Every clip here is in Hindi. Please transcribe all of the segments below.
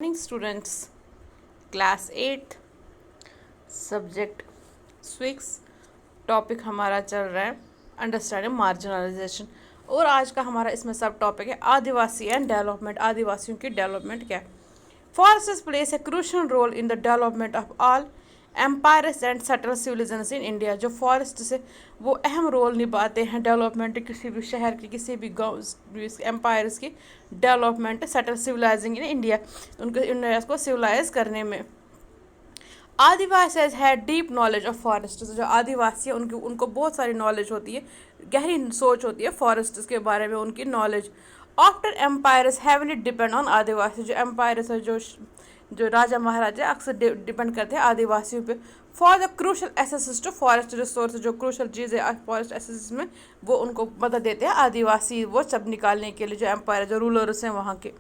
Morning students, class 8 subject civics. Topic हमारा चल रहा है अंडरस्टैंडिंग मार्जिनलाइजेशन और आज का हमारा इसमें सब टॉपिक है आदिवासी एंड डेवलपमेंट। आदिवासियों की डेवलपमेंट क्या है। Forest plays a crucial role in the development of all empires and settle civilisations in India. जो फॉरेस्ट से वो अहम रोल निभाते हैं डेवलपमेंट किसी भी शहर की, किसी भी गाँव एम्पायर्स की development, settle civilising in India, उनके इंडिया को सिविलाइज करने में। आदिवासीज है डीप नॉलेज ऑफ फॉरेस्ट। जो आदिवासी है उनको बहुत सारी नॉलेज होती है, गहरी सोच होती है फॉरेस्ट के बारे में, उनकी knowledge. After empires heavily depend on Adivasi. जो एम्पायर्स है, जो राजा महाराजा अक्सर डिपेंड करते हैं आदिवासियों पे for the crucial access to forest resource. जो क्रूशल चीज़ें फॉरेस्ट एसेस में वो उनको मदद देते हैं आदिवासी, वो सब निकालने के लिए, जो एम्पायर जो रूलर्स हैं वहाँ के।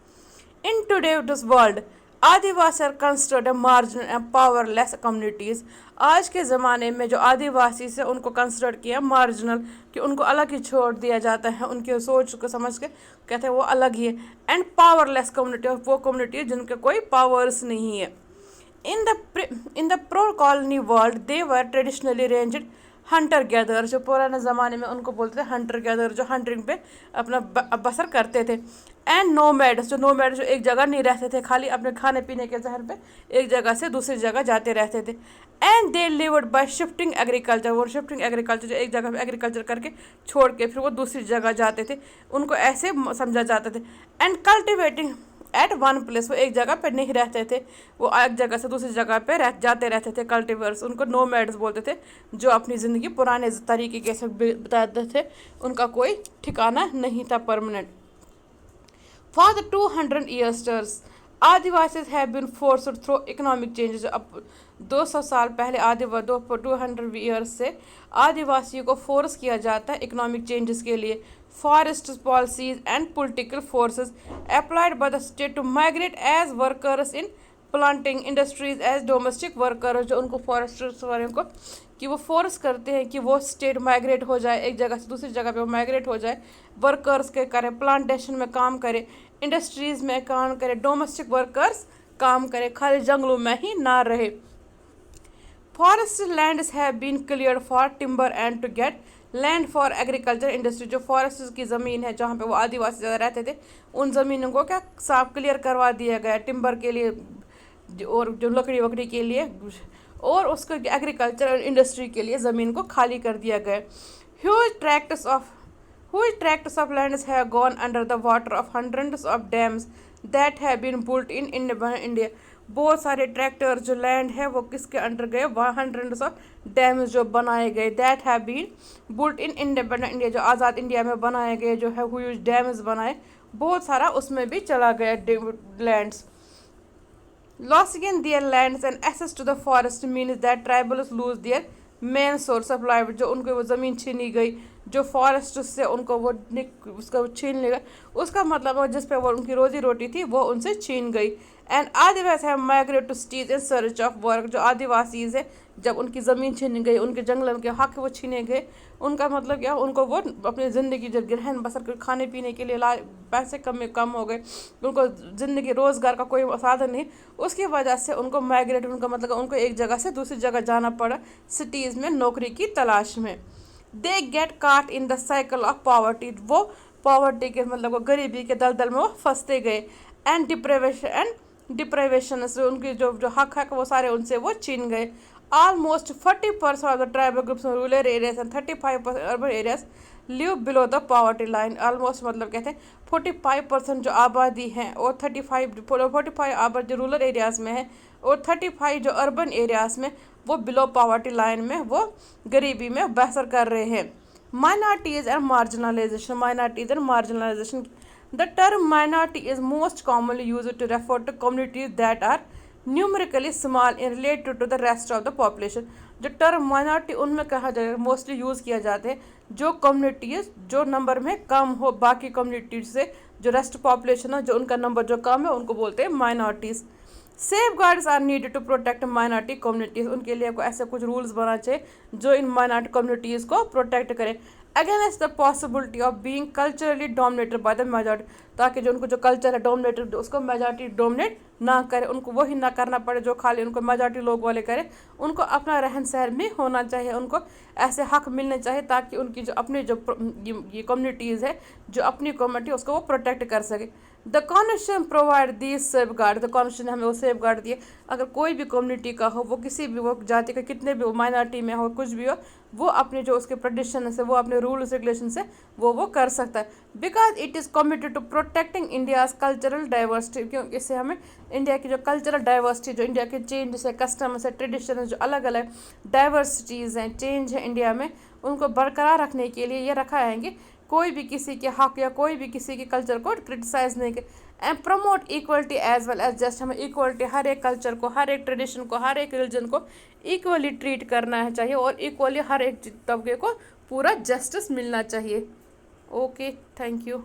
In today's world Adivasi are considered marginal and powerless communities. आज के ज़माने में जो आदिवासी से उनको कंसिडर किया मार्जिनल, कि उनको अलग ही छोड़ दिया जाता है, उनके सोच को समझ के कहते हैं वो अलग ही है। एंड पावरलेस कम्युनिटी, वो कम्युनिटी जिनके कोई पावर्स नहीं है। In the pro colony world they were traditionally ranged Hunter gather. जो पुराने ज़माने में उनको बोलते थे हंटर गैदर, जो हंटिंग पे अपना बसर करते थे। एंड नोमैड्स, जो नोमैड जो एक जगह नहीं रहते थे, खाली अपने खाने पीने के जहर पे एक जगह से दूसरी जगह जाते रहते थे। And they lived bye shifting agriculture. वो शिफ्टिंग एग्रीकल्चर, जो एक जगह पे एग्रीकल्चर करके छोड़ के फिर वो दूसरी जगह जाते थे, उनको ऐसे समझा जाता थे। And cultivating at one place, वो एक जगह पे नहीं रहते थे, वो एक जगह से दूसरी जगह पे जाते रहते थे। कल्टिवर्स, उनको नोमैड्स बोलते थे, जो अपनी ज़िंदगी पुराने तरीके के से बताते थे, उनका कोई ठिकाना नहीं था permanent. For the 200 years Adivasis have been forced through economic changes. अब 200 साल पहले 200 ईयर्स से आदिवासियों को फोर्स किया जाता है इकोनॉमिक चेंजेस के लिए। Forest policies and political forces applied by the state to migrate as workers in planting industries as domestic worker. जो उनको फॉरेस्टर्स वालों को कि वो फोर्स करते हैं कि वो स्टेट माइग्रेट हो जाए, एक जगह से दूसरी जगह पे वो माइग्रेट हो जाए, वर्कर्स के करें, प्लांटेशन में काम करें, इंडस्ट्रीज़ में काम करें, डोमेस्टिक वर्कर्स काम करें, खाली जंगलों में ही ना रहे। Forest lands have been cleared for timber and to get land for agriculture industry. जो फॉरेस्ट की ज़मीन है जहाँ पे वो आदिवासी ज़्यादा रहते थे, उन ज़मीनों को क्या साफ क्लियर करवा दिया गया टिम्बर के लिए और जो लकड़ी वकड़ी के लिए, और उसको एग्रीकल्चर इंडस्ट्री के लिए ज़मीन को खाली कर दिया गया। Huge tracts of lands have gone under the water of hundreds of dams that have been built in independent India। बहुत सारे ट्रैक्टर जो लैंड है वो किसके अंडर गए, वहाँ हंड्रेड्स ऑफ डैम्स जो बनाए गए, that have been built in independent India. जो आज़ाद इंडिया में बनाए गए जो है ह्यूज डैम्स बनाए, बहुत सारा उसमें भी चला गया lands. Losing their lands and access to the forest means that tribals lose their main source of live. जो उनको वो ज़मीन छीनी गई, जो फॉरेस्ट से उनको वो उसका छीन लेगा, उसका मतलब है जिस पे वो उनकी रोजी रोटी थी वो उनसे छीन गई। एंड आदिवासी है migrate to cities in search of work. जो आदिवासीज है जब उनकी ज़मीन छीनी गई, उनके जंगल के हक वो छीने गए, उनका मतलब क्या, उनको वो अपनी ज़िंदगी जब ग्रहण बसर कर खाने पीने के लिए पैसे कम हो गए, उनको ज़िंदगी रोज़गार का कोई साधन नहीं, उसकी वजह से उनको माइग्रेट, उनका मतलब उनको एक जगह से दूसरी जगह जाना पड़ा सिटीज़ में नौकरी की तलाश में। दे गेट काट in the cycle of poverty. वो पॉवर्टी के मतलब वो गरीबी के दलदल में वो फंसते गए। एंड डिप्रेवेशन से उनकी जो हक है वो सारे उनसे वो छीन गए। Almost 40% of the tribal groups in rural areas and 35% urban areas live below the poverty line। Almost मतलब कहते हैं 45% जो आबादी है और 45 आबादी जो रूरल एरियाज़ में है और 35 जो अर्बन एरियाज़ में वो बिलो पॉवर्टी लाइन में वो गरीबी में बसर कर रहे हैं। Minorities and marginalization। The term minority is most commonly used to refer to communities that are numerically small in related to the rest of the population. जो टर्म माइनॉरिटी उनमें कहा जाएगा, मोस्टली यूज़ किया जाते हैं जो कम्युनिटीज़ जो नंबर में कम हो बाकी कम्युनिटीज से, जो रेस्ट पॉपुलेशन है जो उनका नंबर जो कम है उनको बोलते हैं minorities. Safeguards are needed to protect minority communities. उनके लिए ऐसे कुछ रूल्स बना चाहिए जो इन माइनॉरिटी कम्युनिटीज़ को प्रोटेक्ट करें। Against the possibility of being culturally dominated by the majority, ताकि जो उनको जो कल्चर है डोमिनेटेड उसको मेजॉरिटी डोमिनेट ना करे, उनको वही ना करना पड़े जो खाली उनको मेजॉरिटी लोग वाले करे। उनको अपना रहन सहन भी होना चाहिए, उनको ऐसे हक मिलने चाहिए ताकि उनकी जो अपनी जो ये कम्युनिटीज़ है, जो अपनी कम्युनिटी उसको वो प्रोटेक्ट कर सके। The constitution provide the safe guard, the constitution हमें वो सेफ गार्ड दिए। अगर कोई भी कम्युनिटी का हो, वो किसी भी वो जाति का कितने भी माइनॉरिटी में हो, कुछ भी हो, वो अपने जो उसके ट्रेडिशन से, वो अपने रूल्स रेगुलेशन से वो कर सकता है। Because it is committed to protecting India's cultural diversity, क्योंकि इससे हमें इंडिया की जो कल्चरल डाइवर्सिटी, जो इंडिया के चेंजेस है, कस्टम्स है, ट्रेडिशन है, जो अलग अलग डाइवर्सिटीज़ हैं, चेंज है इंडिया में, उनको बरकरार रखने के लिए ये रखा है कि कोई भी किसी के हक या कोई भी किसी के कल्चर को क्रिटिसाइज नहीं करे। And promote equality as well as just, हमें इक्वलिटी हर एक कल्चर को, हर एक ट्रेडिशन को, हर एक रिलीजन को इक्वली ट्रीट करना है चाहिए, और इक्वली हर एक तबके को पूरा जस्टिस मिलना चाहिए। Okay, thank you.